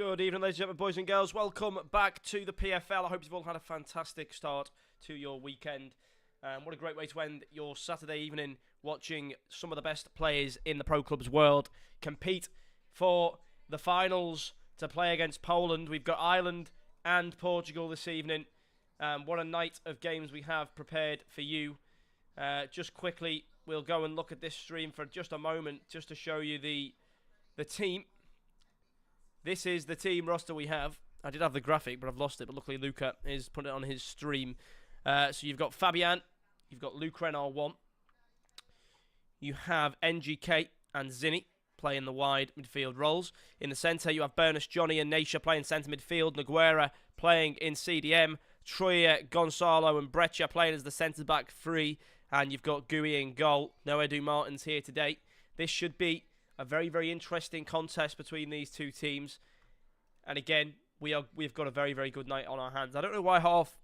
Good evening, ladies and gentlemen, boys and girls. Welcome back to the PFL. I hope you've all had a fantastic start to your weekend. What a great way to end your Saturday evening, watching some of the best players in the pro clubs world compete for the finals to play against Poland. We've got Ireland and Portugal this evening. What a night of games we have prepared for you. Just quickly, we'll go and look at this stream for just a moment, just to show you the team. This is the team roster we have. I did have the graphic, but I've lost it. But luckily, Luca is putting it on his stream. So you've got Fabian, you've got Luke R1, you have NGK and Zinni playing the wide midfield roles. In the centre, you have Bernus, Johnny, and Nasha playing centre midfield. Noguera playing in CDM. Troya, Gonzalo, and Breccia playing as the centre back three. And you've got Gui in goal. No Edu Martins here today. This should be a very, very interesting contest between these two teams. And again, we've got a very, very good night on our hands. I don't know why half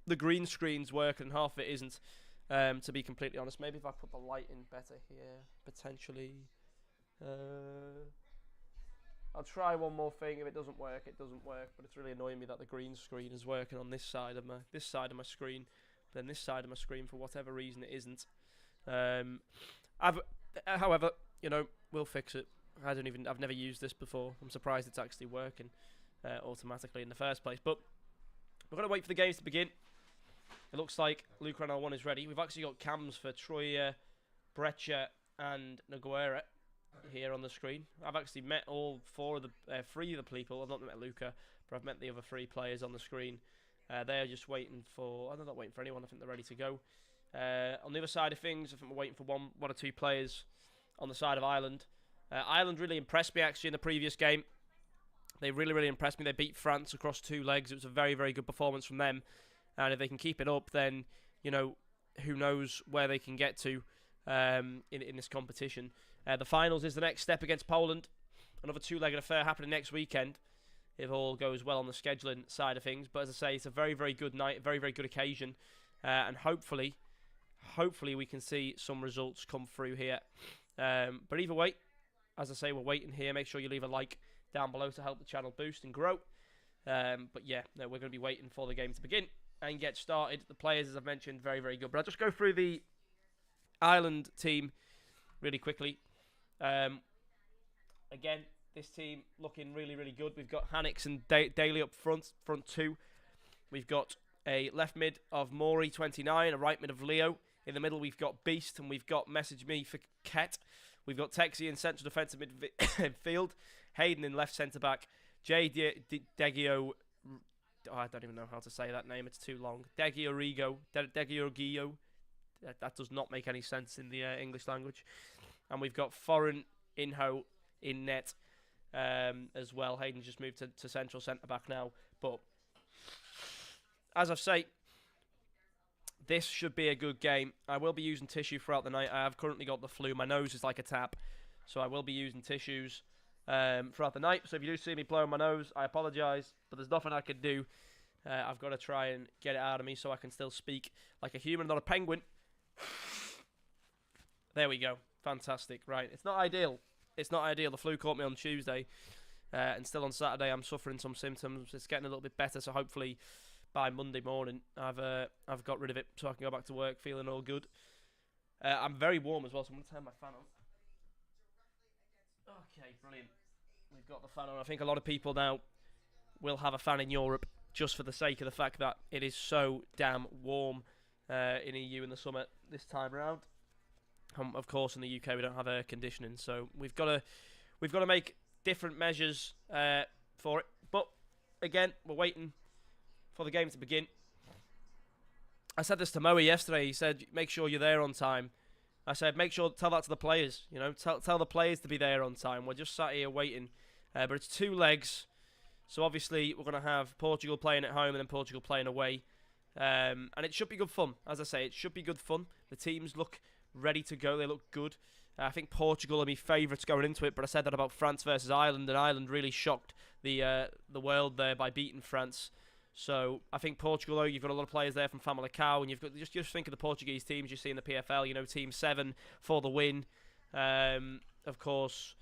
the green screen's work and half of it isn't, to be completely honest. Maybe if I put the light in better here, potentially. I'll try one more thing. If it doesn't work, it doesn't work. But it's really annoying me that the green screen is working on this side of my screen. But then this side of my screen, for whatever reason, it isn't. However, you know, we'll fix it. I've never used this before. I'm surprised it's actually working automatically in the first place. But we're going to wait for the games to begin. It looks like Luke R1 is ready. We've actually got cams for Troya, Breccia, and Noguera here on the screen. I've actually met all three of the people. I've not met Luca, but I've met the other three players on the screen. They're just waiting for... they're not waiting for anyone. I think they're ready to go. On the other side of things, I think we're waiting for one or two players on the side of Ireland. Ireland really impressed me actually in the previous game. They really, really impressed me. They beat France across 2 legs. It was a very, very good performance from them. And if they can keep it up, then, you know, who knows where they can get to in this competition. The finals is the next step against Poland. Another 2-legged affair happening next weekend, if all goes well on the scheduling side of things. But as I say, it's a very, very good night, a very, very good occasion. And hopefully we can see some results come through here. But either way, as I say, we're waiting here. Make sure you leave a like down below to help the channel boost and grow. But yeah, no, we're going to be waiting for the game to begin and get started. The players, as I've mentioned, very, very good. But I'll just go through the Ireland team really quickly. Again, this team looking really, really good. We've got Hannix and Daly up front two. We've got a left mid of Maury, 29, a right mid of Leo. In the middle, we've got Beast, and we've got Message Me for Ket. We've got Texie in central defensive midfield. Hayden in left centre-back. Jay Degio... I don't even know how to say that name. It's too long. Degiorigo. That does not make any sense in the English language. And we've got Foreign Inho in net as well. Hayden's just moved to central centre-back now. But as I say, this should be a good game. I will be using tissue throughout the night. I have currently got the flu. My nose is like a tap. So I will be using tissues throughout the night. So if you do see me blowing my nose, I apologise. But there's nothing I can do. I've got to try and get it out of me so I can still speak like a human, not a penguin. There we go. Fantastic. Right. It's not ideal. It's not ideal. The flu caught me on Tuesday. And still on Saturday, I'm suffering some symptoms. It's getting a little bit better. So hopefully by Monday morning, I've got rid of it so I can go back to work feeling all good. I'm very warm as well, so I'm going to turn my fan on. Okay, brilliant. We've got the fan on. I think a lot of people now will have a fan in Europe just for the sake of the fact that it is so damn warm in EU in the summer this time around. Of course, in the UK we don't have air conditioning, so we've got to make different measures for it. But again, we're waiting for the game to begin. I said this to Moe yesterday. He said, make sure you're there on time. I said, tell that to the players. You know, tell the players to be there on time. We're just sat here waiting. But it's 2 legs. So obviously, we're going to have Portugal playing at home and then Portugal playing away. And it should be good fun. As I say, it should be good fun. The teams look ready to go. They look good. I think Portugal are my favourites going into it. But I said that about France versus Ireland. And Ireland really shocked the world there by beating France. So I think Portugal, though, you've got a lot of players there from Famalicão, and you've got just think of the Portuguese teams you see in the PFL. You know, Team 7 for the win. Of course,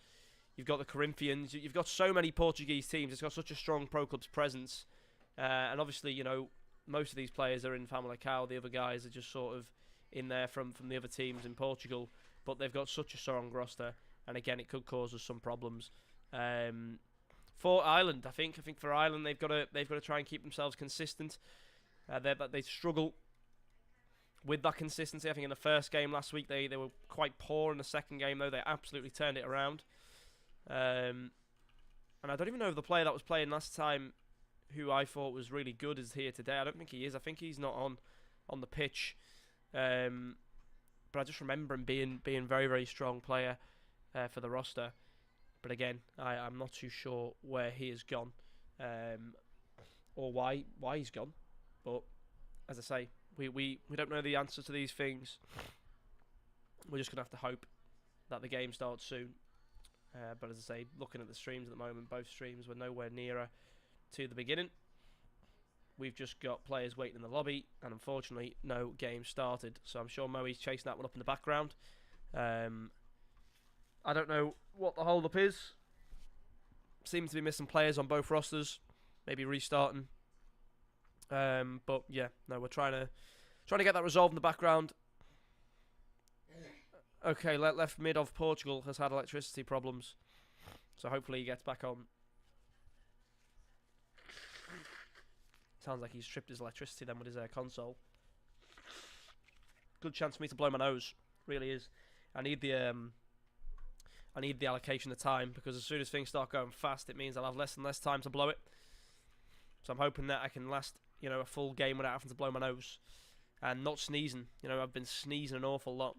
You've got the Corinthians. You've got so many Portuguese teams. It's got such a strong pro clubs presence. And obviously, you know, most of these players are in Famalicão. The other guys are just sort of in there from the other teams in Portugal. But they've got such a strong roster. And again, it could cause us some problems. For Ireland, I think for Ireland, they've got to try and keep themselves consistent. They struggle with that consistency. I think in the first game last week, they were quite poor. In the second game, though, they absolutely turned it around. And I don't even know if the player that was playing last time, who I thought was really good, is here today. I don't think he is. I think he's not on the pitch. But I just remember him being very, very strong player for the roster. But again, I'm not too sure where he has gone, or why he's gone. But as I say, we don't know the answer to these things. We're just gonna have to hope that the game starts soon. But as I say, looking at the streams at the moment, both streams were nowhere nearer to the beginning. We've just got players waiting in the lobby, and unfortunately, no game started. So I'm sure Moe's chasing that one up in the background. I don't know what the hold-up is. Seems to be missing players on both rosters. Maybe restarting. But yeah, no, we're trying to get that resolved in the background. Okay, left mid of Portugal has had electricity problems, so hopefully he gets back on. Sounds like he's tripped his electricity then with his console. Good chance for me to blow my nose, really is. I need the allocation of time, because as soon as things start going fast, it means I'll have less and less time to blow it. So I'm hoping that I can last, you know, a full game without having to blow my nose and not sneezing. You know, I've been sneezing an awful lot.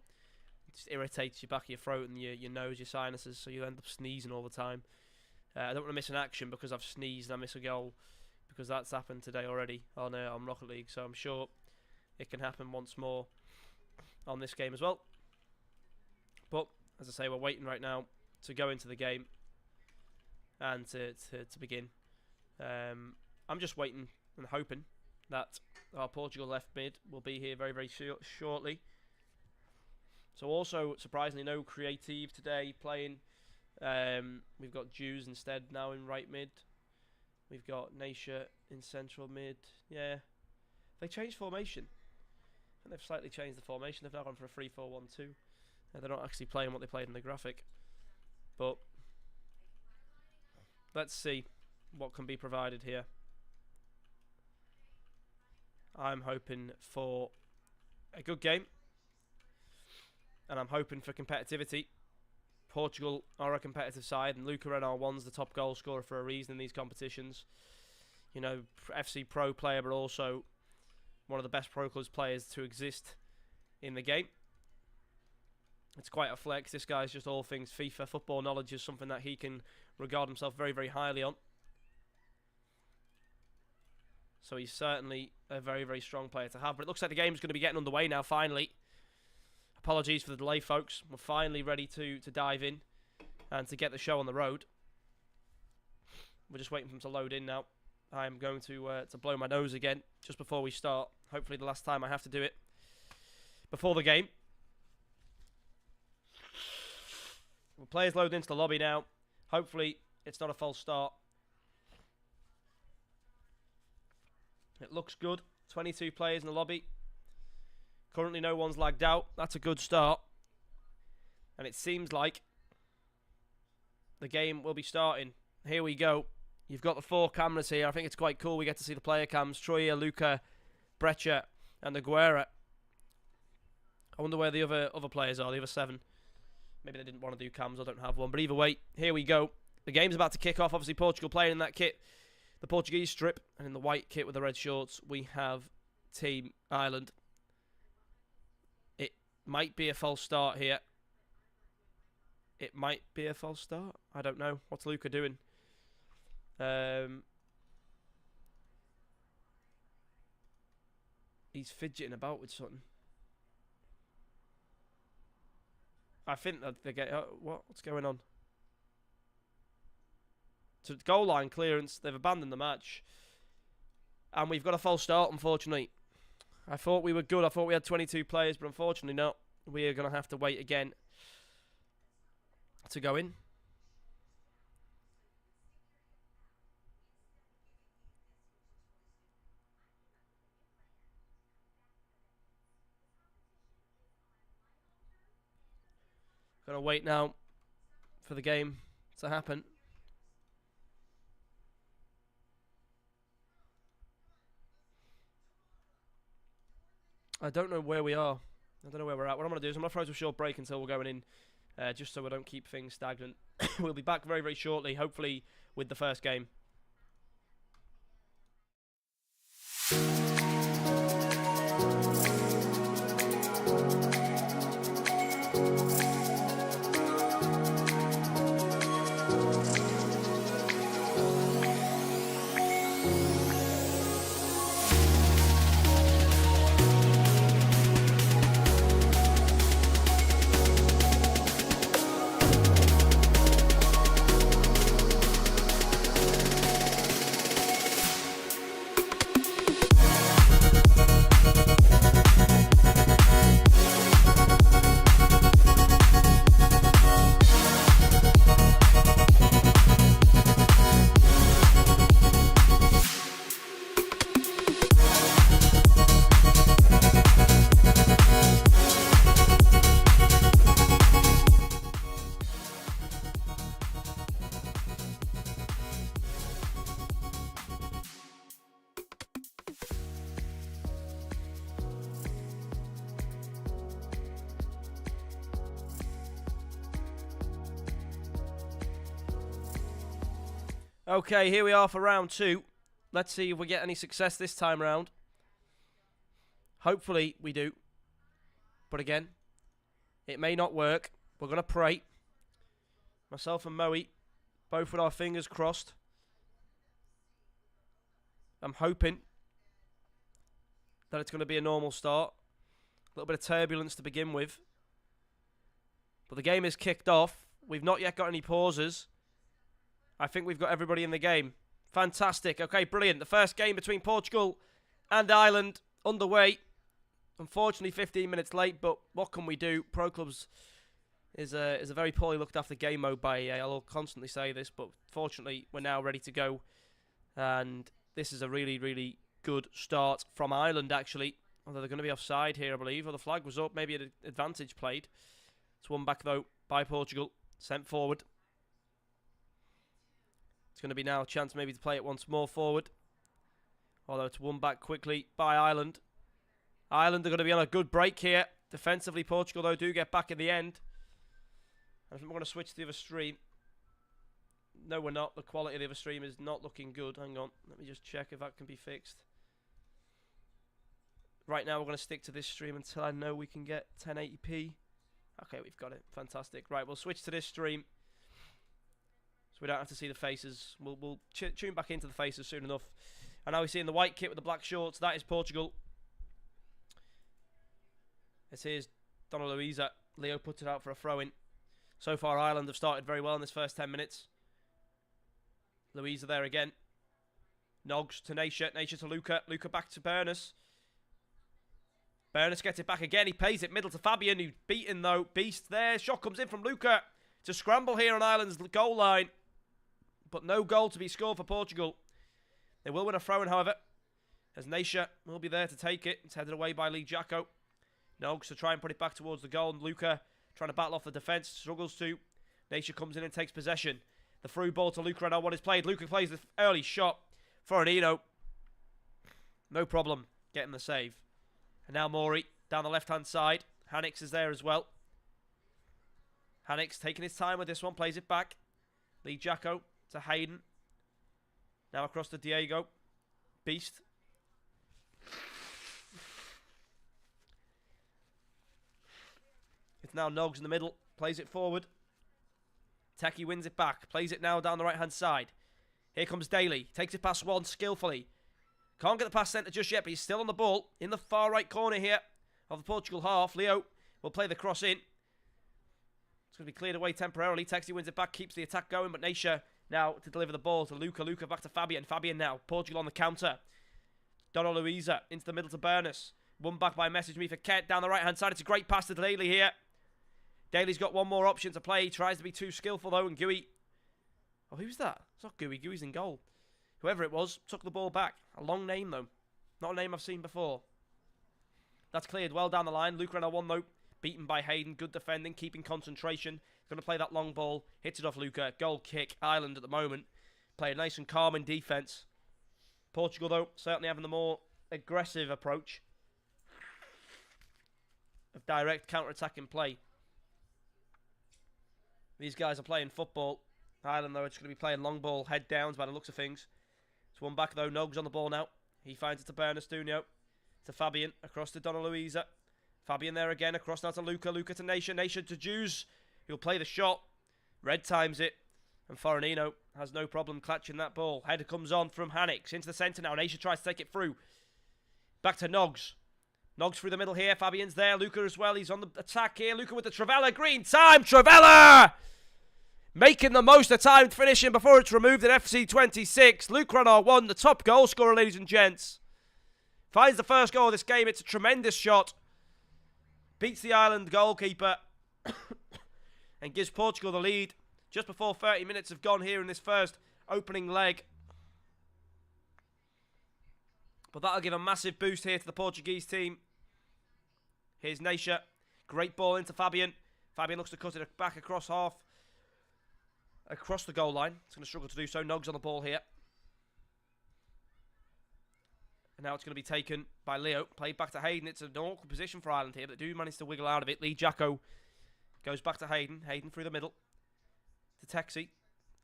It just irritates your back of your throat and your nose, your sinuses, so you end up sneezing all the time. I don't want to miss an action because I've sneezed and I miss a goal, because that's happened today already on Rocket League. So I'm sure it can happen once more on this game as well. But as I say, we're waiting right now to go into the game and to begin. I'm just waiting and hoping that our Portugal left mid will be here very, very shortly. So also, surprisingly, no Creative today playing. We've got Jews instead now in right mid. We've got Nasha in central mid. Yeah, they changed formation. And they've slightly changed the formation. They've now gone for a 3-4-1-2. They're not actually playing what they played in the graphic. But let's see what can be provided here. I'm hoping for a good game. And I'm hoping for competitivity. Portugal are a competitive side, and Luca NR1's the top goal scorer for a reason in these competitions. You know, FC Pro player, but also one of the best Pro Clubs players to exist in the game. It's quite a flex. This guy's just all things FIFA. Football knowledge is something that he can regard himself very, very highly on. So he's certainly a very, very strong player to have. But it looks like the game's going to be getting underway now, finally. Apologies for the delay, folks. We're finally ready to dive in and to get the show on the road. We're just waiting for him to load in now. I'm going to blow my nose again just before we start. Hopefully the last time I have to do it before the game. The players loading into the lobby now. Hopefully it's not a false start. It looks good. 22 players in the lobby. Currently no one's lagged out. That's a good start. And it seems like the game will be starting. Here we go. You've got the 4 cameras here. I think it's quite cool. We get to see the player cams. Troya, Luca, Brecha, and Aguera. I wonder where the other players are, the other 7. Maybe they didn't want to do cams or don't have one. But either way, here we go. The game's about to kick off. Obviously, Portugal playing in that kit, the Portuguese strip. And in the white kit with the red shorts, we have Team Ireland. It might be a false start here. It might be a false start. I don't know. What's Luca doing? He's fidgeting about with something. I think that they get... what's going on? So goal line clearance. They've abandoned the match. And we've got a false start, unfortunately. I thought we were good. I thought we had 22 players, but unfortunately not. We are going to have to wait again to go in. Gotta wait now for the game to happen. I don't know where we are. I don't know where we're at. What I'm going to do is I'm going to throw to a short break until we're going in, just so we don't keep things stagnant. We'll be back very, very shortly, hopefully with the first game. Okay, here we are for round 2. Let's see if we get any success this time round. Hopefully we do. But again, it may not work. We're going to pray. Myself and Moe, both with our fingers crossed. I'm hoping that it's going to be a normal start. A little bit of turbulence to begin with. But the game is kicked off. We've not yet got any pauses. I think we've got everybody in the game. Fantastic. Okay, brilliant. The first game between Portugal and Ireland underway. Unfortunately, 15 minutes late, but what can we do? Proclubs is a very poorly looked after game mode by EA. I'll constantly say this, but fortunately, we're now ready to go. And this is a really, really good start from Ireland, actually. Although they're going to be offside here, I believe. Or the flag was up. Maybe an advantage played. It's won back, though, by Portugal. Sent forward. It's going to be now a chance maybe to play it once more forward. Although it's won back quickly by Ireland. Ireland are going to be on a good break here. Defensively, Portugal, though, do get back in the end. I think we're going to switch to the other stream. No, we're not. The quality of the other stream is not looking good. Hang on. Let me just check if that can be fixed. Right now, we're going to stick to this stream until I know we can get 1080p. Okay, we've got it. Fantastic. Right, we'll switch to this stream. So we don't have to see the faces. We'll tune back into the faces soon enough. And now we see in the white kit with the black shorts. That is Portugal. This is Donna Luisa. Leo puts it out for a throw-in. So far, Ireland have started very well in this first 10 minutes. Luisa there again. Nogs to Naisha. Naisha to Luca. Luca back to Berners. Berners gets it back again. He pays it middle to Fabian, who's beaten, though. Beast there. Shot comes in from Luca. To scramble here on Ireland's goal line. But no goal to be scored for Portugal. They will win a throw-in, however. As Naisha will be there to take it. It's headed away by Lee Jacko. Nogs to try and put it back towards the goal. And Luca trying to battle off the defence. Struggles to. Naisha comes in and takes possession. The through ball to Luca, and now what is played. Luca plays the early shot for an Eno. No problem getting the save. And now Maury down the left-hand side. Hannix is there as well. Hannix taking his time with this one. Plays it back. Lee Jacko to Hayden. Now across to Diego. Beast. It's now Nogs in the middle. Plays it forward. Techie wins it back. Plays it now down the right-hand side. Here comes Daly. Takes it past one skillfully. Can't get the pass centre just yet, but he's still on the ball. In the far right corner here of the Portugal half. Leo will play the cross in. It's going to be cleared away temporarily. Texie wins it back, keeps the attack going, but Naisha now to deliver the ball to Luca. Luca back to Fabian. Fabian now. Portugal on the counter. Donna Luisa into the middle to Berners. Won back by Message Me for Kent down the right-hand side. It's a great pass to Daly here. Daly's got one more option to play. He tries to be too skillful, though, and Gooey... Oh, who's that? It's not Gooey. Gooey's in goal. Whoever it was took the ball back. A long name, though. Not a name I've seen before. That's cleared well down the line. Luca and I won, though. Beaten by Hayden. Good defending. Keeping concentration. Going to play that long ball. Hits it off Luca. Goal kick. Ireland at the moment. Playing nice and calm in defence. Portugal, though, certainly having the more aggressive approach of direct counter-attacking play. These guys are playing football. Ireland, though, it's going to be playing long ball, head downs by the looks of things. It's one back, though. Nogs on the ball now. He finds it to Bernastunio. To Fabian. Across to Donna Luisa. Fabian there again. Across now to Luca. Luca to Nation. Nation to Jews. He'll play the shot. Red times it. And Foranino has no problem clutching that ball. Header comes on from Hannix. Into the centre now. Nation tries to take it through. Back to Nogs. Nogs through the middle here. Fabian's there. Luca as well. He's on the attack here. Luca with the Travella. Green time. Travella! Making the most of time finishing before it's removed at FC 26. Luke Renard won, the top goal scorer, ladies and gents. Finds the first goal of this game. It's a tremendous shot. Beats the Ireland goalkeeper. And gives Portugal the lead. Just before 30 minutes have gone here in this first opening leg. But that'll give a massive boost here to the Portuguese team. Here's Naisha. Great ball into Fabian. Fabian looks to cut it back across half. Across the goal line. It's going to struggle to do so. Nogs on the ball here. And now it's going to be taken by Leo. Played back to Hayden. It's an awkward position for Ireland here, but they do manage to wiggle out of it. Lee Jacko goes back to Hayden. Hayden through the middle. To Texie.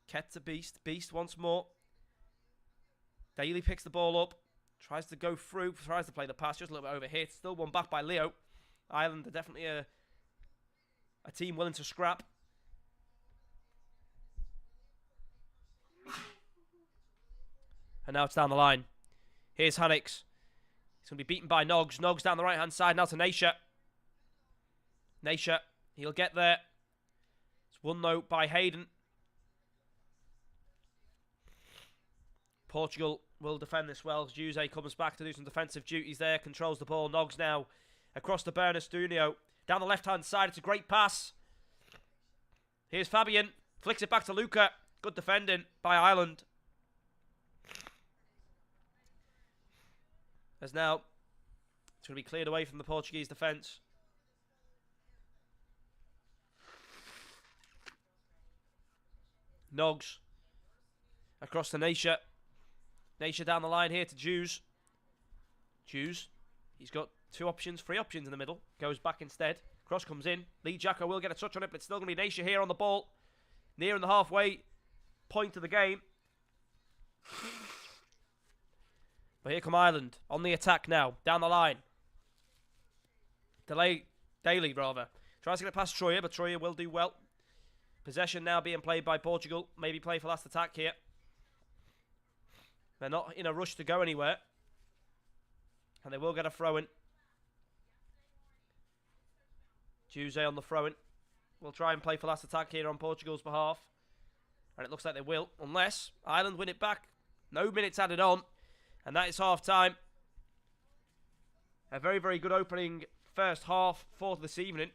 Ket to Beast. Beast once more. Daly picks the ball up. Tries to go through. Tries to play the pass. Just a little bit overhit. Still one back by Leo. Ireland are definitely a team willing to scrap. And now it's down the line. Here's Hannix. He's going to be beaten by Nogs. Nogs down the right-hand side. Now to Naisha. Naisha. He'll get there. It's won, though, by Hayden. Portugal will defend this well. Jose comes back to do some defensive duties there. Controls the ball. Nogs now across to Bernastunio. Down the left-hand side. It's a great pass. Here's Fabian. Flicks it back to Luca. Good defending by Ireland. As now, it's going to be cleared away from the Portuguese defence. Nogs. Across to Naisha. Naisha down the line here to Jews. Jews. He's got three options in the middle. Goes back instead. Cross comes in. Lee Jacko will get a touch on it, but it's still going to be Naisha here on the ball. Nearing the halfway point of the game. But here come Ireland on the attack now. Down the line. Daly, rather. Tries to get it past Troyer, but Troyer will do well. Possession now being played by Portugal. Maybe play for last attack here. They're not in a rush to go anywhere. And they will get a throw-in. Jose on the throw-in. We'll try and play for last attack here on Portugal's behalf. And it looks like they will. Unless Ireland win it back. No minutes added on. And that is half-time. A very, very good opening first half for this evening.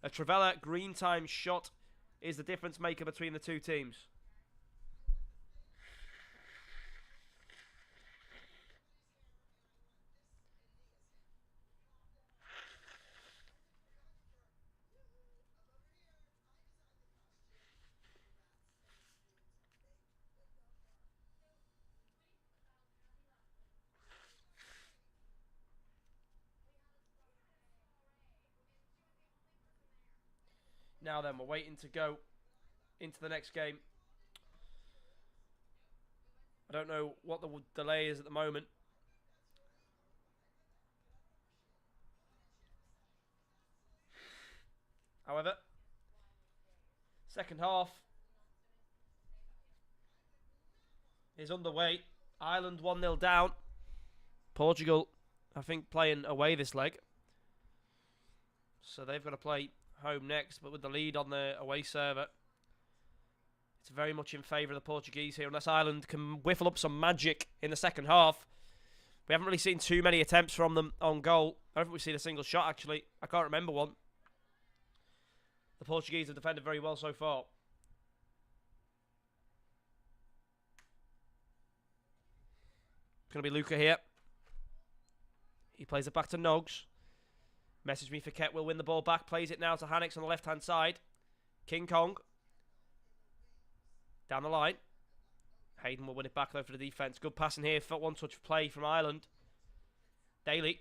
A Travella green time shot is the difference maker between the two teams. Now then, we're waiting to go into the next game. I don't know what the delay is at the moment. However, second half is underway. Ireland 1-0 down. Portugal, I think, playing away this leg. So they've got to play home next, but with the lead on the away server, it's very much in favour of the Portuguese here, unless Ireland can whiffle up some magic in the second half. We haven't really seen too many attempts from them on goal. I don't think we've seen a single shot, actually. I can't remember one. The Portuguese have defended very well so far. It's going to be Luca here. He plays it back to Nogs. Message me for Ket will win the ball back. Plays it now to Hannix on the left-hand side. King Kong. Down the line. Hayden will win it back though for the defence. Good passing here. One touch play from Ireland. Daly.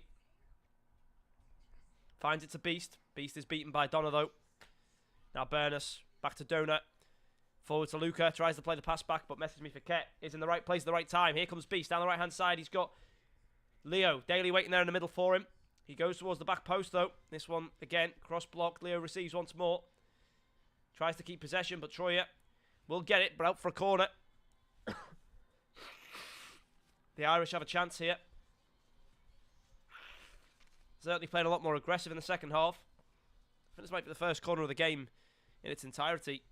Finds it to Beast. Beast is beaten by Donna though. Now Burness. Back to Donut. Forward to Luca. Tries to play the pass back, but Message me for Ket is in the right place at the right time. Here comes Beast down the right-hand side. He's got Leo. Daly waiting there in the middle for him. He goes towards the back post though. This one again. Cross block. Leo receives once more. Tries to keep possession, but Troyer will get it, but out for a corner. The Irish have a chance here. Certainly playing a lot more aggressive in the second half. I think this might be the first corner of the game in its entirety.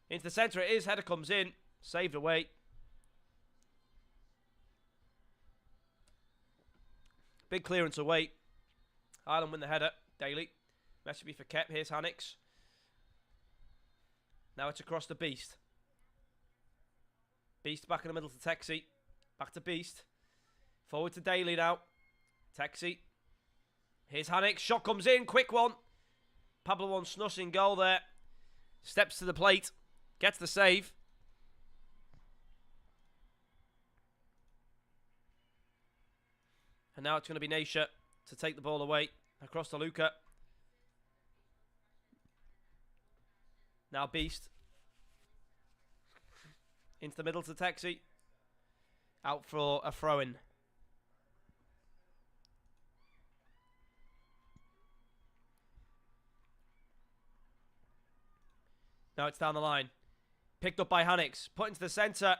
Into the centre it is. Header comes in. Saved away. Big clearance away. Ireland win the header. Daly. Message me for Ket. Here's Hannix. Now it's across to Beast. Beast back in the middle to Texie. Back to Beast. Forward to Daly now. Texie. Here's Hannix. Shot comes in. Quick one. Pablo won Snuss in goal there. Steps to the plate. Gets the save. And now it's going to be Naisha to take the ball away. Across to Luca. Now Beast. Into the middle to Texie. Out for a throw-in. Now it's down the line. Picked up by Hannix. Put into the centre.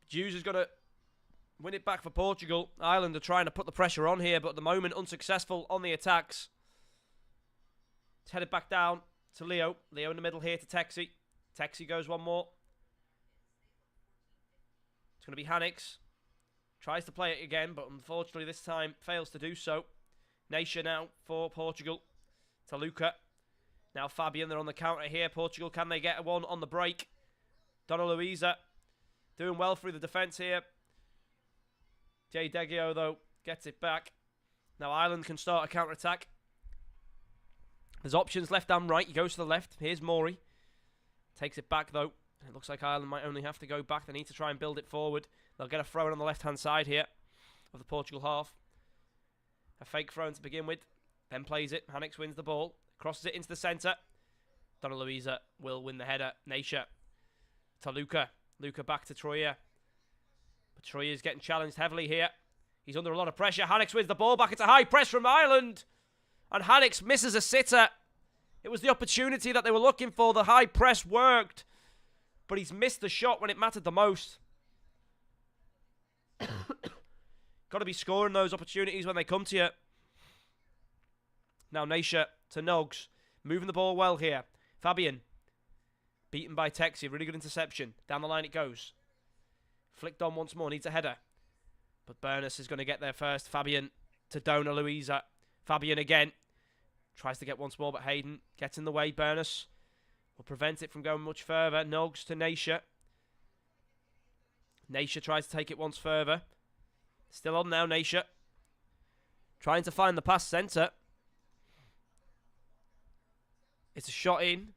Hughes is going to win it back for Portugal. Ireland are trying to put the pressure on here, but at the moment unsuccessful on the attacks. It's headed back down to Leo. Leo in the middle here to Texie. Texie goes one more. It's going to be Hannix. Tries to play it again, but unfortunately this time fails to do so. Naisha now for Portugal. To Luca. Now Fabian, they're on the counter here. Portugal, can they get one on the break? Donna Luisa doing well through the defence here. Jay Deggio, though, gets it back. Now Ireland can start a counter-attack. There's options left and right. He goes to the left. Here's Maury. Takes it back, though. It looks like Ireland might only have to go back. They need to try and build it forward. They'll get a throw-in on the left-hand side here of the Portugal half. A fake throw-in to begin with. Then plays it. Hannix wins the ball. Crosses it into the centre. Donna Luisa will win the header. Naisha to Luca. Luca back to Troyer. But Troyer is getting challenged heavily here. He's under a lot of pressure. Hannix wins the ball back. It's a high press from Ireland. And Hannix misses a sitter. It was the opportunity that they were looking for. The high press worked. But he's missed the shot when it mattered the most. Got to be scoring those opportunities when they come to you. Now Naisha to Nogs. Moving the ball well here. Fabian. Beaten by Texie. Really good interception. Down the line it goes. Flicked on once more. Needs a header. But Burness is going to get there first. Fabian to Donna Luisa. Fabian again. Tries to get once more, but Hayden gets in the way. Burness will prevent it from going much further. Nogs to Naisha. Naisha tries to take it once further. Still on now, Naisha. Trying to find the pass centre. It's a shot in.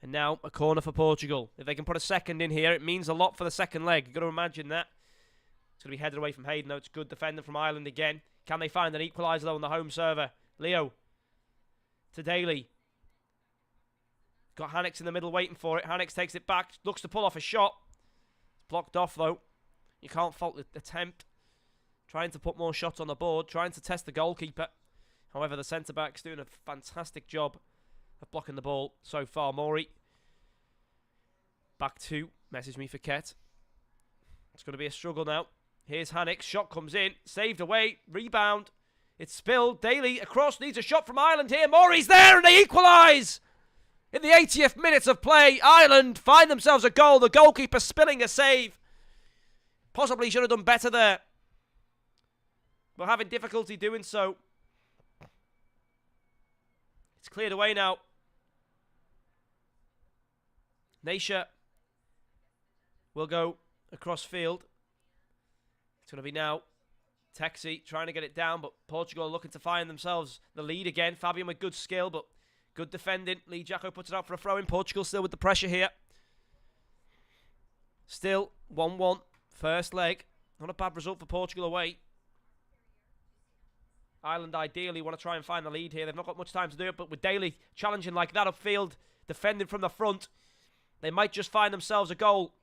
And now a corner for Portugal. If they can put a second in here, it means a lot for the second leg. You've got to imagine that. It's going to be headed away from Hayden, though. It's good defending from Ireland again. Can they find an equaliser, though, on the home server? Leo to Daly. Got Hannix in the middle waiting for it. Hannix takes it back. Looks to pull off a shot. It's blocked off, though. You can't fault the attempt. Trying to put more shots on the board. Trying to test the goalkeeper. However, the centre-back's doing a fantastic job of blocking the ball so far. Maury. Back to message me for Ket. It's going to be a struggle now. Here's Hannix. Shot comes in. Saved away. Rebound. It's spilled. Daly across. Needs a shot from Ireland here. Maury's there and they equalise. In the 80th minute of play, Ireland find themselves a goal. The goalkeeper spilling a save. Possibly should have done better there. But having difficulty doing so. It's cleared away now. Naisha will go across field. It's going to be now Texi trying to get it down, but Portugal looking to find themselves the lead again. Fabian with good skill, but good defending. Lee Jacko puts it out for a throw in. Portugal still with the pressure here. Still 1-1. First leg. Not a bad result for Portugal away. Ireland ideally want to try and find the lead here. They've not got much time to do it, but with Daly challenging like that upfield, defending from the front, they might just find themselves a goal.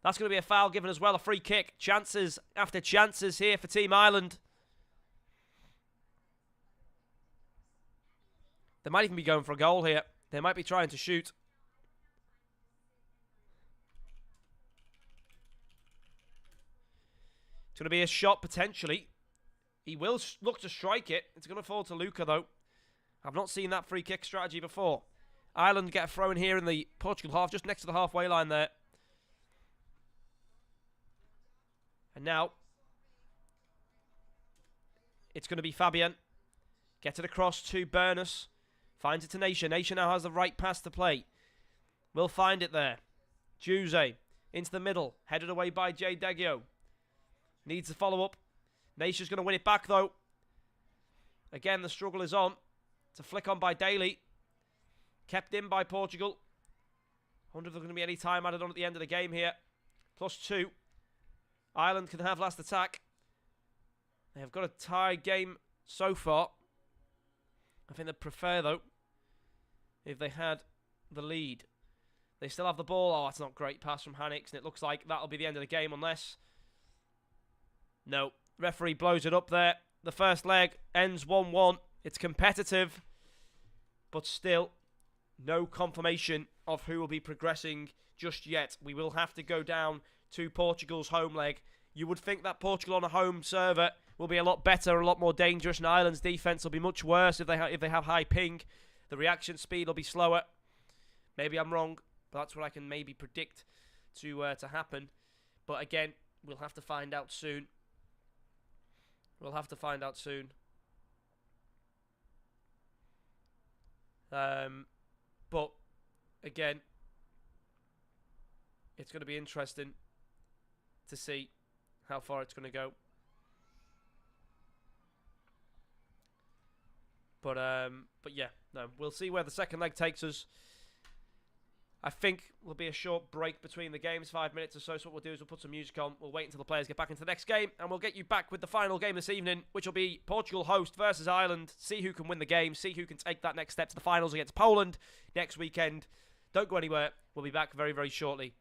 That's going to be a foul given as well, a free kick. Chances after chances here for Team Ireland. They might even be going for a goal here. They might be trying to shoot. It's going to be a shot potentially. He will look to strike it. It's going to fall to Luca though. I've not seen that free kick strategy before. Ireland get a throw in here in the Portugal half, just next to the halfway line there. And now, it's going to be Fabian. Gets it across to Burness. Finds it to Nation. Nation now has the right pass to play. Will find it there. Jose into the middle. Headed away by Jay Deggio. Needs to follow up. Nation's going to win it back though. Again, the struggle is on. It's a flick on by Daly. Kept in by Portugal. I wonder if there's going to be any time added on at the end of the game here. +2. Ireland can have last attack. They have got a tie game so far. I think they'd prefer, though, if they had the lead. They still have the ball. Oh, that's not great pass from Hannix. And it looks like that'll be the end of the game unless... No. Referee blows it up there. The first leg ends 1-1. It's competitive. But still, no confirmation of who will be progressing just yet. We will have to go down to Portugal's home leg. You would think that Portugal on a home server will be a lot better, a lot more dangerous, and Ireland's defence will be much worse if they have high ping. The reaction speed will be slower. Maybe I'm wrong, but that's what I can maybe predict to happen. But again, we'll have to find out soon. We'll have to find out soon. But again, it's going to be interesting to see how far it's going to go. But yeah, no, we'll see where the second leg takes us. I think there'll be a short break between the games, 5 minutes or so. So what we'll do is we'll put some music on. We'll wait until the players get back into the next game, and we'll get you back with the final game this evening, which will be Portugal host versus Ireland. See who can win the game. See who can take that next step to the finals against Poland next weekend. Don't go anywhere. We'll be back very, very shortly.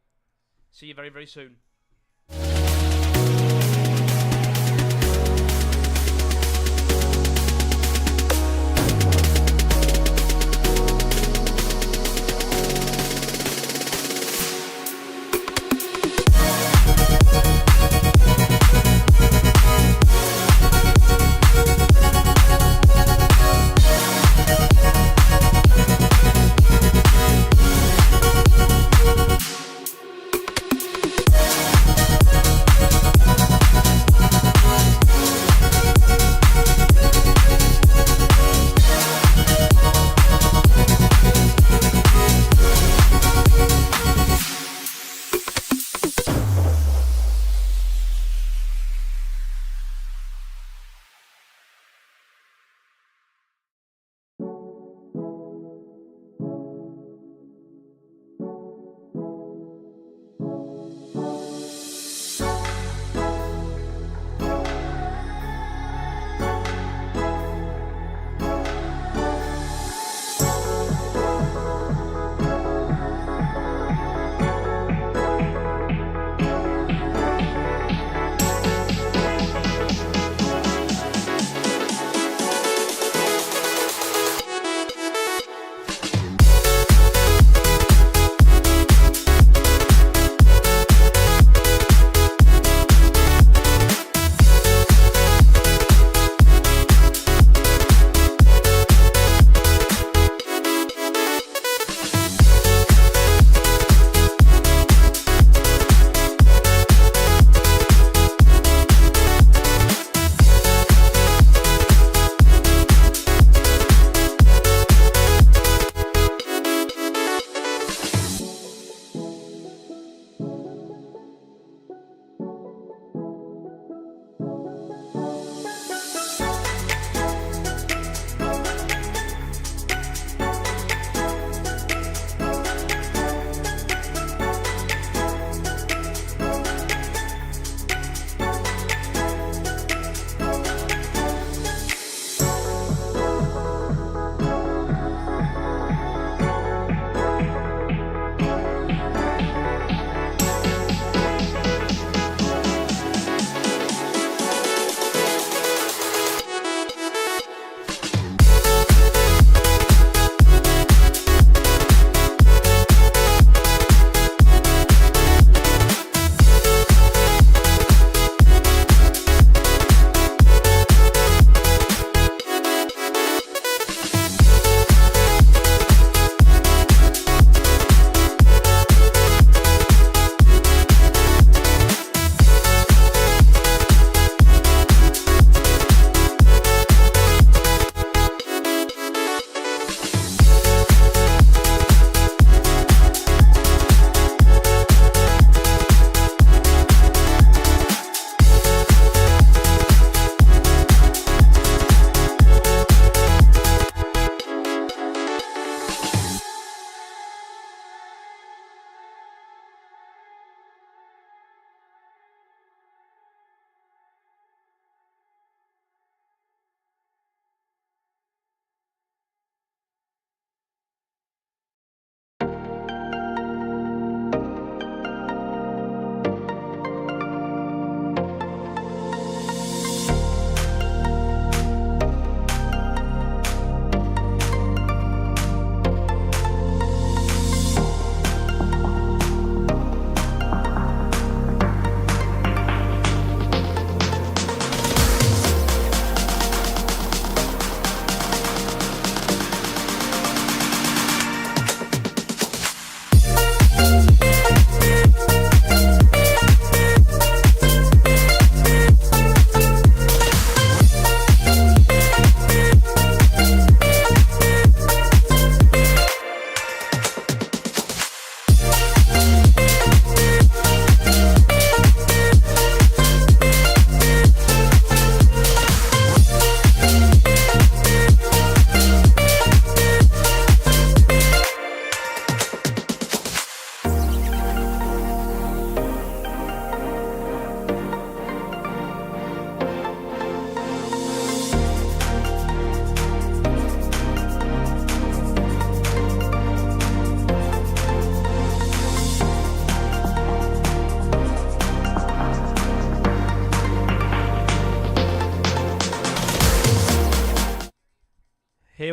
See you very, very soon.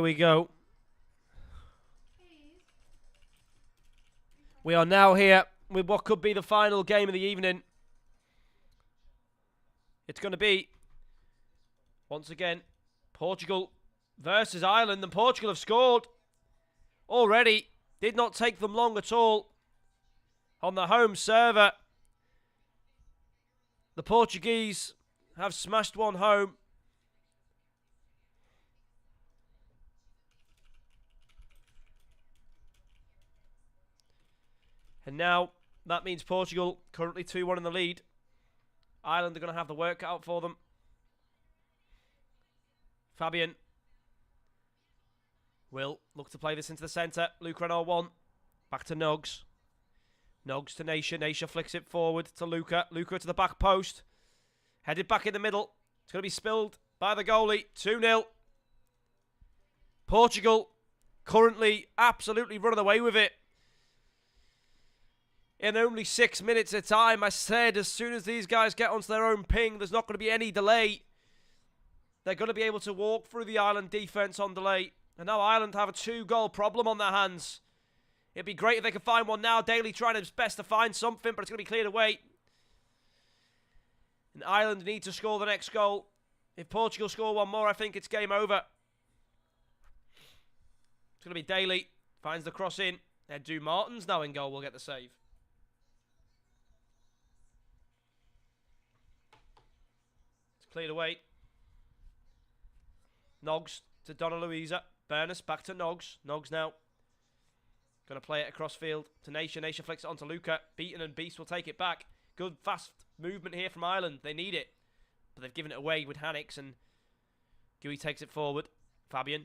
we go. We are now here with what could be the final game of the evening. It's going to be, once again, Portugal versus Ireland. And Portugal have scored already. Did not take them long at all on the home server. The Portuguese have smashed one home. And now that means Portugal currently 2-1 in the lead. Ireland are going to have the work cut out for them. Fabian will look to play this into the centre. Luca on R1. Back to Noggs. Noggs to Nation. Nation flicks it forward to Luca. Luca to the back post. Headed back in the middle. It's going to be spilled by the goalie. 2-0. Portugal currently absolutely running away with it. In only 6 minutes of time, I said as soon as these guys get onto their own ping, there's not going to be any delay. They're going to be able to walk through the Ireland defence on delay. And now Ireland have a 2-goal problem on their hands. It'd be great if they could find one now. Daly trying his best to find something, but it's going to be cleared away. And Ireland need to score the next goal. If Portugal score one more, I think it's game over. It's going to be Daly. Finds the cross in. And Do Martins now in goal will get the save. Cleared away. Noggs to Donna Luisa. Burness back to Noggs. Noggs now. Going to play it across field to Nation. Nation flicks it onto Luca. Beaton and Beast will take it back. Good fast movement here from Ireland. They need it. But they've given it away with Hannix. And Gui takes it forward. Fabian.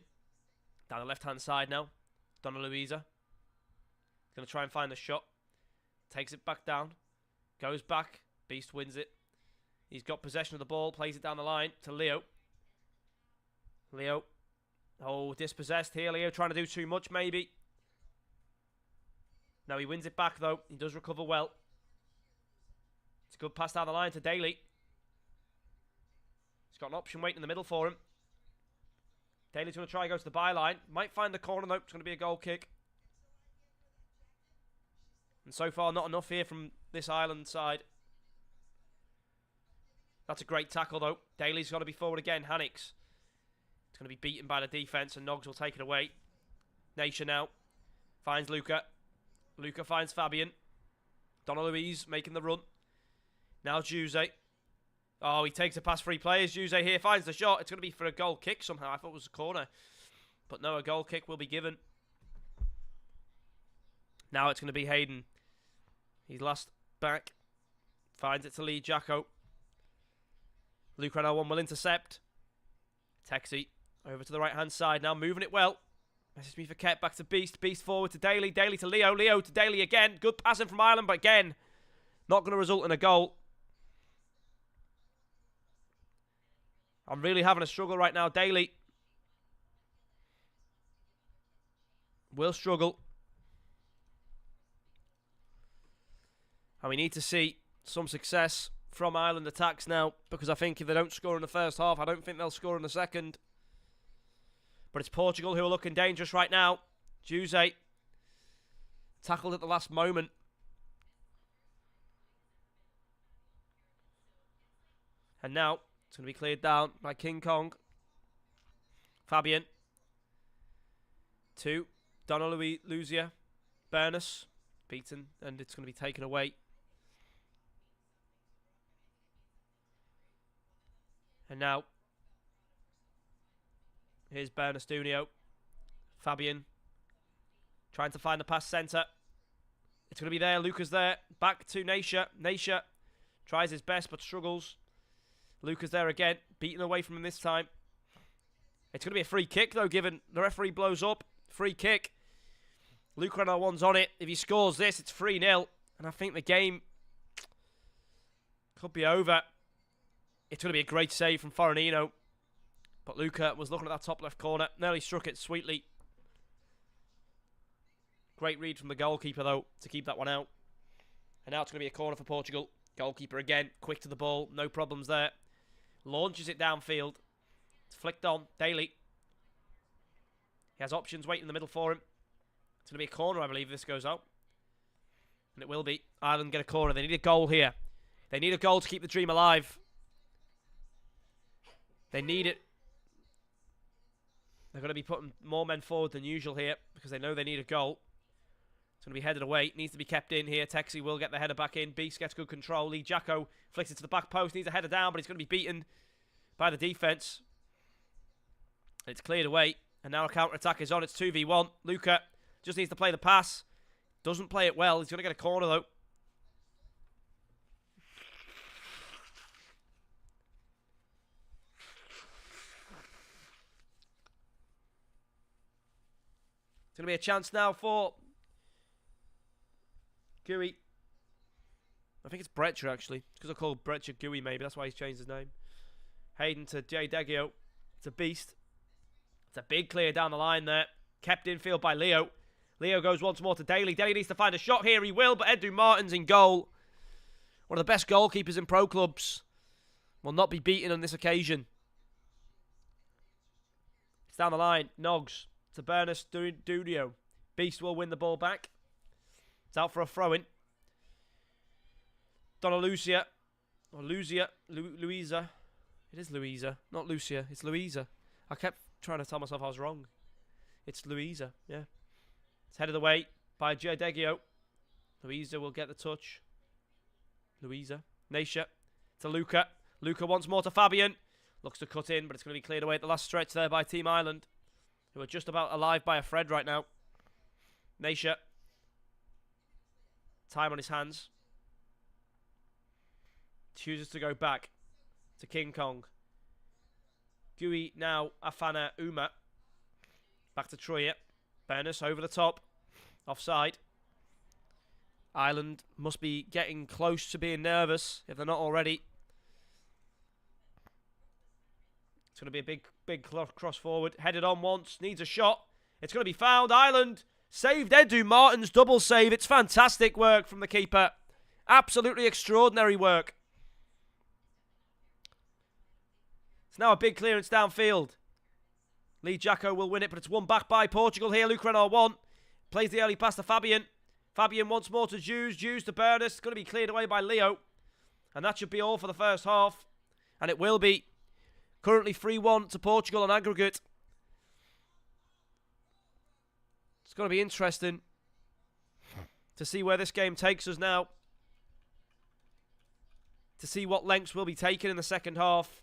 Down the left-hand side now. Donna Luisa. Going to try and find the shot. Takes it back down. Goes back. Beast wins it. He's got possession of the ball, plays it down the line to Leo. Leo. Oh, dispossessed here. Leo trying to do too much, maybe. No, he wins it back, though. He does recover well. It's a good pass down the line to Daly. He's got an option waiting in the middle for him. Daly's going to try and go to the byline. Might find the corner, though. It's going to be a goal kick. And so far, not enough here from this Ireland side. That's a great tackle, though. Daly's got to be forward again. Hannix. It's going to be beaten by the defence, and Noggs will take it away. Nation now. Finds Luca. Luca finds Fabian. Donna Louise making the run. Now Jose. Oh, he takes a pass free players. Jose here finds the shot. It's going to be for a goal kick somehow. I thought it was a corner. But no, a goal kick will be given. Now it's going to be Hayden. He's last back. Finds it to Lee Jacko. Luke now one will intercept. Texie over to the right-hand side now, moving it well. Message me for Ket, back to Beast. Beast forward to Daly. Daly to Leo. Leo to Daly again. Good passing from Ireland, but again, not going to result in a goal. I'm really having a struggle right now. Daly will struggle. And we need to see some success from Ireland attacks now, because I think if they don't score in the first half, I don't think they'll score in the second. But it's Portugal who are looking dangerous right now. Jose tackled at the last moment. And now it's going to be cleared down by King Kong. Fabian. To Donna Lucia. Burness. Beaten. And it's going to be taken away. And now, here's Bernastunio. Fabian. Trying to find the pass centre. It's going to be there. Luca's there. Back to Nasha. Nasha tries his best but struggles. Luca's there again. Beaten away from him this time. It's going to be a free kick though, given the referee blows up. Free kick. Luca and one's on it. If he scores this, it's 3-0. And I think the game could be over. It's going to be a great save from Foranino. But Luca was looking at that top left corner. Nearly struck it sweetly. Great read from the goalkeeper, though, to keep that one out. And now it's going to be a corner for Portugal. Goalkeeper again. Quick to the ball. No problems there. Launches it downfield. It's flicked on. Daly. He has options waiting in the middle for him. It's going to be a corner, I believe, if this goes out. And it will be. Ireland get a corner. They need a goal here. They need a goal to keep the dream alive. They need it. They're going to be putting more men forward than usual here because they know they need a goal. It's going to be headed away. It needs to be kept in here. Texie will get the header back in. Beast gets good control. Lee Jacko flicks it to the back post. Needs a header down, but he's going to be beaten by the defence. It's cleared away. And now a counter-attack is on. It's 2v1. Luca just needs to play the pass. Doesn't play it well. He's going to get a corner, though. It's going to be a chance now for Gooey. I think it's Bretcher, actually. Because I call Bretcher Gooey, maybe. That's why he's changed his name. Hayden to Jay Deggio. It's a beast. It's a big clear down the line there. Kept infield by Leo. Leo goes once more to Daly. Daly needs to find a shot here. He will, but Edu Martin's in goal. One of the best goalkeepers in pro clubs. Will not be beaten on this occasion. It's down the line. Noggs to Bernus Dudio. Beast will win the ball back. It's out for a throw-in. Donna Lucia. Or Louisa. It is Louisa. Not Lucia. It's Louisa. I kept trying to tell myself I was wrong. It's Louisa. Yeah. It's headed away by Giardegio. Louisa will get the touch. Louisa. Nasha to Luca. Luca once more to Fabian. Looks to cut in, but it's going to be cleared away at the last stretch there by Team Ireland, who are just about alive by a thread right now. Nasha. Time on his hands. Chooses to go back to King Kong. Gui now Afana Uma. Back to Troya. Bernus over the top. Offside. Ireland must be getting close to being nervous if they're not already. It's going to be a big cross forward. Headed on once. Needs a shot. It's going to be found. Ireland saved Edu Martin's double save. It's fantastic work from the keeper. Absolutely extraordinary work. It's now a big clearance downfield. Lee Jacko will win it, but it's won back by Portugal here. Luke Renard won. Plays the early pass to Fabian. Fabian once more to Jews. Jews to Bernus. It's going to be cleared away by Leo. And that should be all for the first half. And it will be. Currently 3-1 to Portugal on aggregate. It's going to be interesting to see where this game takes us now. To see what lengths will be taken in the second half.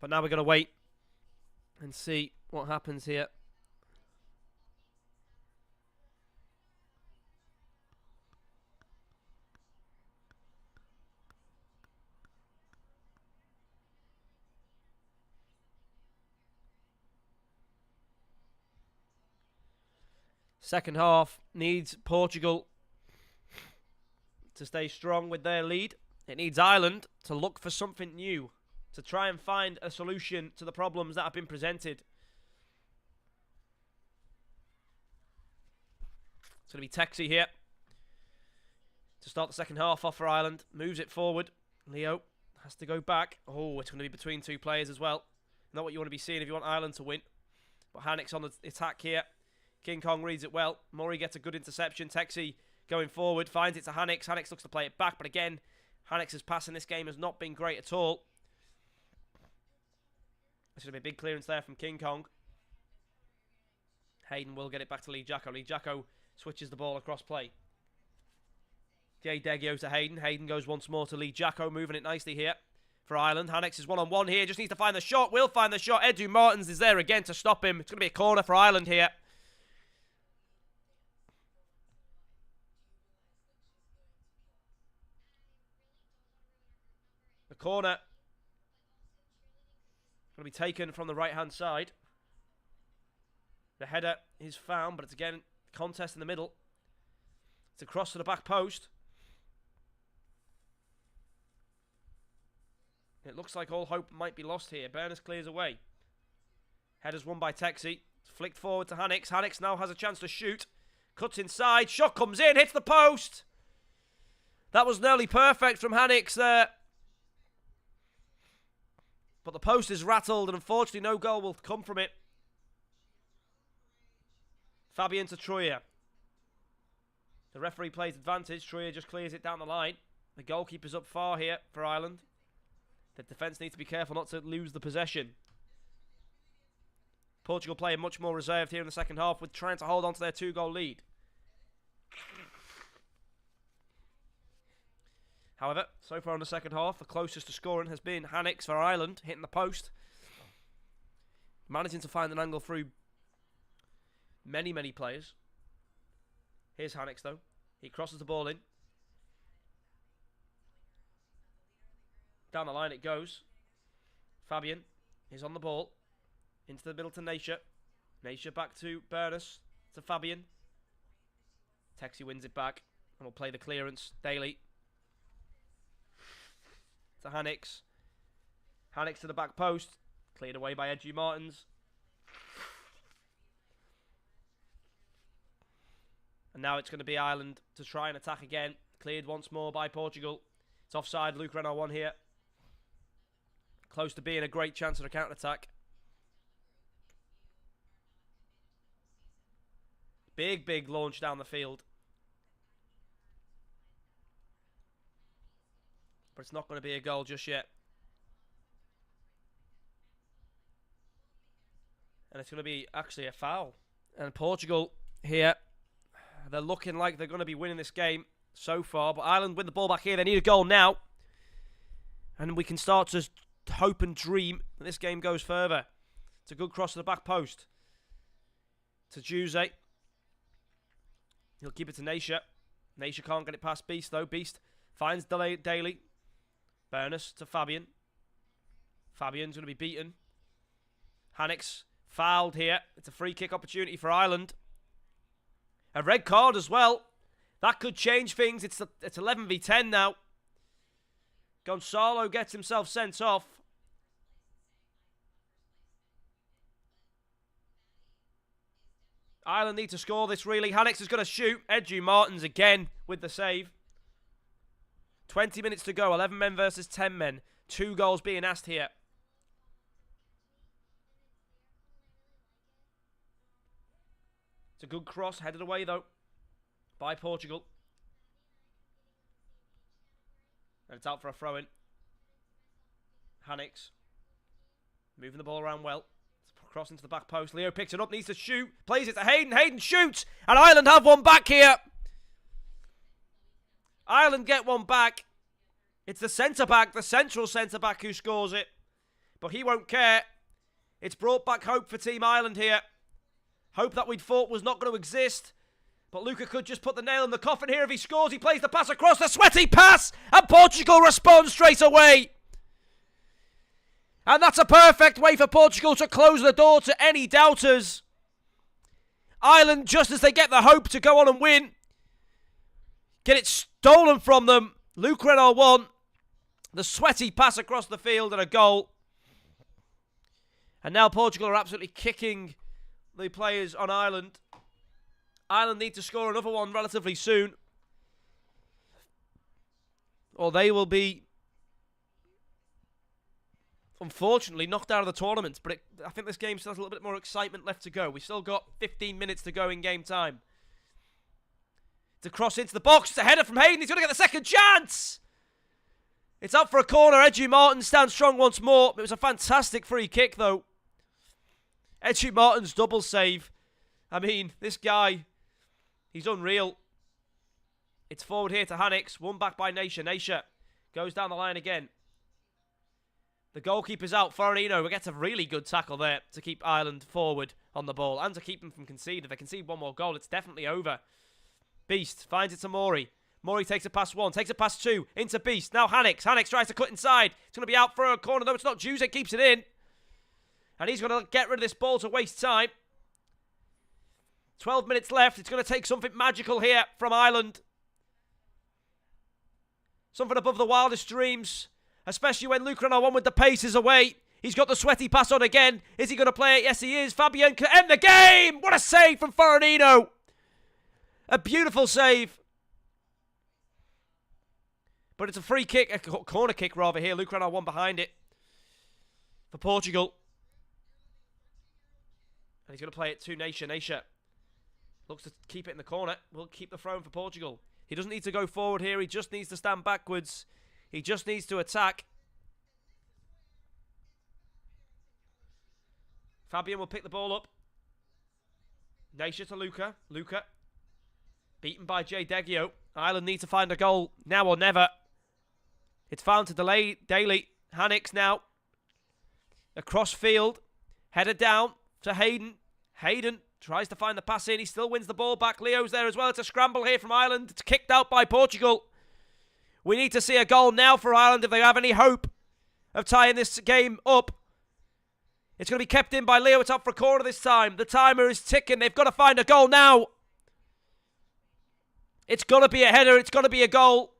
But now we're going to wait and see what happens here. Second half needs Portugal to stay strong with their lead. It needs Ireland to look for something new, to try and find a solution to the problems that have been presented. It's going to be Texie here to start the second half off for Ireland. Moves it forward. Leo has to go back. Oh, it's going to be between two players as well. Not what you want to be seeing if you want Ireland to win. But Hannick's on the attack here. King Kong reads it well. Murray gets a good interception. Texie going forward. Finds it to Hannick. Hannick looks to play it back. But again, Hannick's pass in this game has not been great at all. There's going to be a big clearance there from King Kong. Hayden will get it back to Lee Jacko. Lee Jacko switches the ball across play. Jay Deggio to Hayden. Hayden goes once more to Lee Jacko, moving it nicely here for Ireland. Hannick is one-on-one here. Just needs to find the shot. Will find the shot. Edu Martins is there again to stop him. It's going to be a corner for Ireland here. The corner going to be taken from the right-hand side. The header is found, but it's again contest in the middle. It's a cross to the back post. It looks like all hope might be lost here. Burness clears away. Headers won by Texi. Flicked forward to Hannix. Hannix now has a chance to shoot. Cuts inside. Shot comes in. Hits the post. That was nearly perfect from Hannix there. But the post is rattled, and unfortunately no goal will come from it. Fabian to Troyer. The referee plays advantage. Troyer just clears it down the line. The goalkeeper's up far here for Ireland. The defence needs to be careful not to lose the possession. Portugal playing much more reserved here in the second half, with trying to hold on to their 2-goal lead. However, so far in the second half, the closest to scoring has been Hannix for Ireland, hitting the post. Managing to find an angle through many, many players. Here's Hannix though. He crosses the ball in. Down the line it goes. Fabian is on the ball. Into the middle to Naisha. Naisha back to Burness. To Fabian. Texi wins it back. And will play the clearance. Daly. To Hannix. Hannix to the back post. Cleared away by Edgy Martins. And now it's going to be Ireland to try and attack again. Cleared once more by Portugal. It's offside. Luke Renault won here. Close to being a great chance of a counter-attack. Big, big launch down the field. But it's not going to be a goal just yet. And it's going to be actually a foul. And Portugal here, they're looking like they're going to be winning this game so far. But Ireland win the ball back here. They need a goal now. And we can start to hope and dream that this game goes further. It's a good cross to the back post. To Jose. He'll keep it to Naisha. Naisha can't get it past Beast though. Beast finds Daly. Burness to Fabian. Fabian's going to be beaten. Hannix fouled here. It's a free kick opportunity for Ireland. A red card as well. That could change things. It's 11v10 now. Gonzalo gets himself sent off. Ireland need to score this really. Hannix is going to shoot. Edgy Martins again with the save. 20 minutes to go. 11 men versus 10 men. 2 goals being asked here. It's a good cross. Headed away though by Portugal. And it's out for a throw-in. Hannix. Moving the ball around well. Cross into the back post. Leo picks it up, needs to shoot. Plays it to Hayden. Hayden shoots. And Ireland have one back here. Ireland get one back. It's the centre-back, the central centre-back who scores it. But he won't care. It's brought back hope for Team Ireland here. Hope that we'd thought was not going to exist. But Luca could just put the nail in the coffin here if he scores. He plays the pass across, the sweaty pass. And Portugal responds straight away. And that's a perfect way for Portugal to close the door to any doubters. Ireland, just as they get the hope to go on and win, get it stolen from them. Luke Renault won. The sweaty pass across the field and a goal. And now Portugal are absolutely kicking the players on Ireland. Ireland need to score another one relatively soon, or they will be unfortunately knocked out of the tournament. But I think this game still has a little bit more excitement left to go. We've still got 15 minutes to go in game time. To cross into the box. It's a header from Hayden. He's going to get the second chance. It's up for a corner. Edgy Martin stands strong once more. It was a fantastic free kick, though. Edgy Martin's double save. I mean, this guy, he's unreal. It's forward here to Hannix. Won back by Naisha. Naisha goes down the line again. The goalkeeper's out. Foronino gets a really good tackle there to keep Ireland forward on the ball and to keep them from conceding. If they concede one more goal, it's definitely over. Beast finds it to Maury. Maury takes it past 1, takes it past 2, into Beast. Now Hannix. Hannix tries to cut inside. It's going to be out for a corner. No, it's not. Juse keeps it in. And he's going to get rid of this ball to waste time. 12 minutes left. It's going to take something magical here from Ireland. Something above the wildest dreams. Especially when Luca on one with the pace is away. He's got the sweaty pass on again. Is he going to play it? Yes, he is. Fabian can end the game. What a save from Foronino. A beautiful save. But it's a free kick, a corner kick rather here. Luca on one behind it for Portugal. And he's going to play it to Naisha. Naisha looks to keep it in the corner. Will keep the throw for Portugal. He doesn't need to go forward here. He just needs to stand backwards. He just needs to attack. Fabian will pick the ball up. Naisha to Luca. Luca. Beaten by Jay Deggio. Ireland need to find a goal now or never. It's found to delay Daly. Hannix now. Across field. Headed down to Hayden. Hayden tries to find the pass in. He still wins the ball back. Leo's there as well. It's a scramble here from Ireland. It's kicked out by Portugal. We need to see a goal now for Ireland if they have any hope of tying this game up. It's going to be kept in by Leo. It's up for a corner this time. The timer is ticking. They've got to find a goal now. It's got to be a header. It's got to be a goal.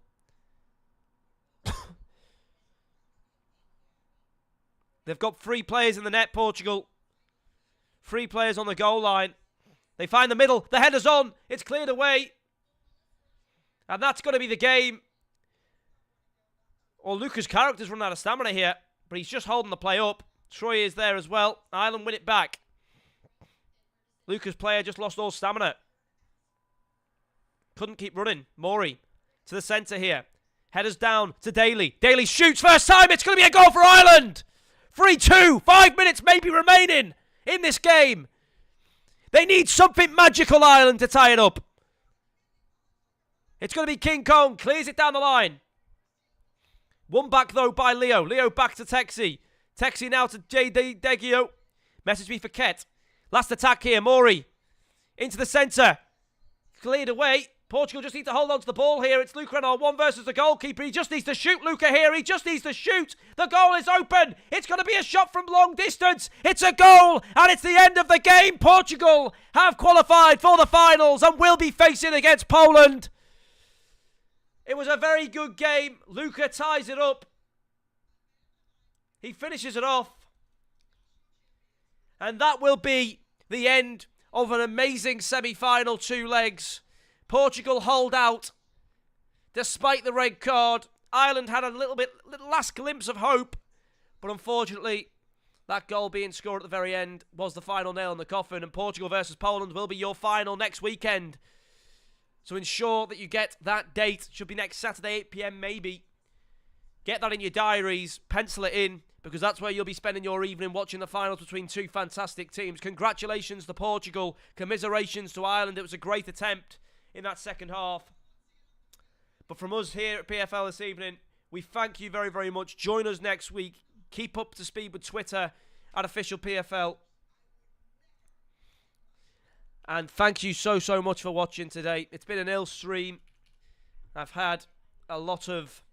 They've got 3 players in the net, Portugal. 3 players on the goal line. They find the middle. The header's on. It's cleared away. And that's going to be the game. Well, Luca's character's run out of stamina here. But he's just holding the play up. Troy is there as well. Ireland win it back. Luca's player just lost all stamina. Couldn't keep running. Maury to the centre here. Headers down to Daly. Daly shoots first time. It's going to be a goal for Ireland. 3-2. 5 minutes maybe remaining in this game. They need something magical, Ireland, to tie it up. It's going to be King Kong. Clears it down the line. One back, though, by Leo. Leo back to Texi. Texi now to J.D. Deggio. Message me for Ket. Last attack here. Maury into the centre. Cleared away. Portugal just need to hold on to the ball here. It's Luca on 1 versus the goalkeeper. He just needs to shoot Luca here. He just needs to shoot. The goal is open. It's going to be a shot from long distance. It's a goal. And it's the end of the game. Portugal have qualified for the finals and will be facing against Poland. It was a very good game. Luca ties it up. He finishes it off. And that will be the end of an amazing semi-final 2 legs. Portugal hold out despite the red card. Ireland had a little last glimpse of hope. But unfortunately, that goal being scored at the very end was the final nail in the coffin. And Portugal versus Poland will be your final next weekend. So ensure that you get that date. Should be next Saturday, 8 p.m. maybe. Get that in your diaries. Pencil it in. Because that's where you'll be spending your evening watching the finals between 2 fantastic teams. Congratulations to Portugal. Commiserations to Ireland. It was a great attempt in that second half. But from us here at PFL this evening, we thank you very, very much. Join us next week. Keep up to speed with Twitter at Official PFL. And thank you so, so much for watching today. It's been an ill stream. I've had a lot of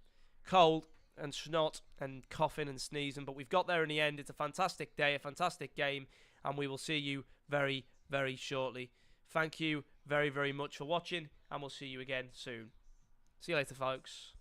cold and snot and coughing and sneezing, but we've got there in the end. It's a fantastic day, a fantastic game, and we will see you very, very shortly. Thank you very, very much for watching, and we'll see you again soon. See you later, folks.